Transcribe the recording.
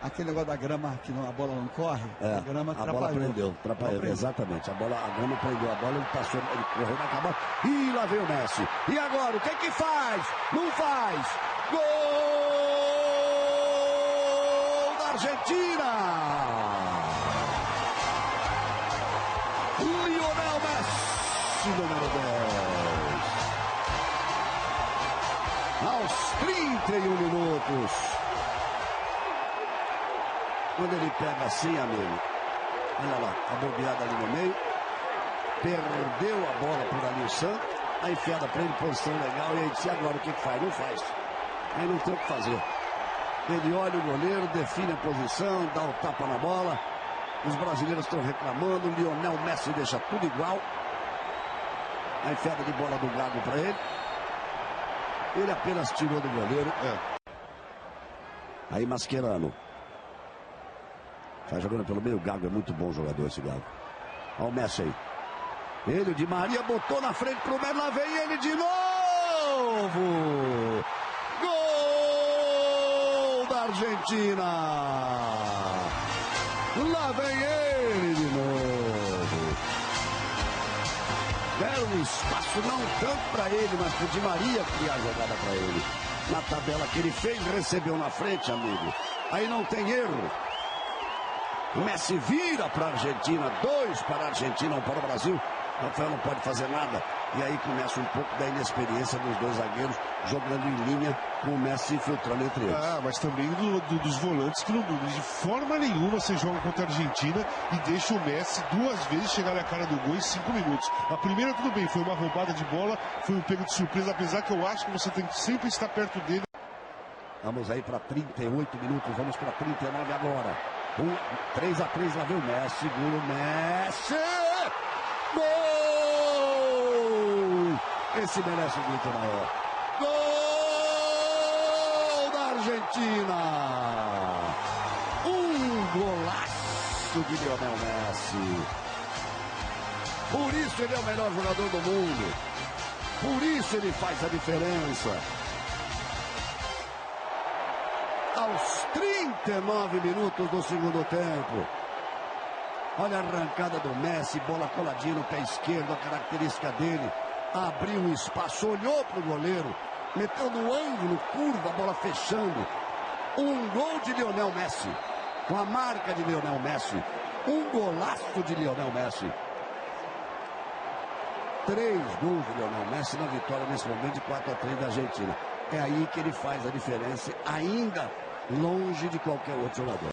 aquele negócio da grama que a bola não corre, a grama atrapalhou. A bola prendeu, exatamente. A grama prendeu a bola, ele passou, ele correu na cabana. E lá veio o Messi. E agora, o que faz? Não faz! Gol da Argentina! Lionel Messi, número 10. Aos 31 minutos. Quando ele pega assim, amigo, olha lá, a bobeada ali no meio, perdeu a bola por ali o Santos, a enfiada para ele, posição legal, e aí disse, agora o que faz? Não faz. Aí não tem o que fazer. Ele olha o goleiro, define a posição, dá o tapa na bola, os brasileiros estão reclamando, o Lionel Messi deixa tudo igual, a enfiada de bola do Gago para ele, ele apenas tirou do goleiro. Aí Mascherano. Sai jogando pelo meio, o Gago é muito bom jogador, esse Gago. Olha o Messi aí. Ele, o Di Maria, botou na frente pro Messi, lá vem ele de novo! Gol da Argentina! Lá vem ele de novo! Deram um espaço, não tanto para ele, mas pro Di Maria criar a jogada para ele. Na tabela que ele fez, recebeu na frente, amigo. Aí não tem erro. O Messi vira para a Argentina, 2 para a Argentina, 1 para o Brasil. Rafael não pode fazer nada. E aí começa um pouco da inexperiência dos dois zagueiros jogando em linha, com o Messi infiltrando entre eles. Mas também dos volantes que não, de forma nenhuma você joga contra a Argentina e deixa o Messi 2 vezes chegar na cara do gol em 5 minutos. A primeira tudo bem, foi uma roubada de bola, foi um pego de surpresa, apesar que eu acho que você tem que sempre estar perto dele. Vamos aí para 38 minutos, vamos para 39 agora. 3-3, lá vem o Messi, segura o Messi! Gol! Esse merece o grito maior. Gol da Argentina! Um golaço de Lionel Messi. Por isso ele é o melhor jogador do mundo. Por isso ele faz a diferença. Aos 39 minutos do segundo tempo. Olha a arrancada do Messi, bola coladinha no pé esquerdo, a característica dele. Abriu um espaço, olhou para o goleiro, meteu no ângulo, curva, a bola fechando. Um gol de Lionel Messi, com a marca de Lionel Messi. Um golaço de Lionel Messi. 3 gols de Lionel Messi na vitória nesse momento de 4-3 da Argentina. É aí que ele faz a diferença, ainda longe de qualquer outro jogador.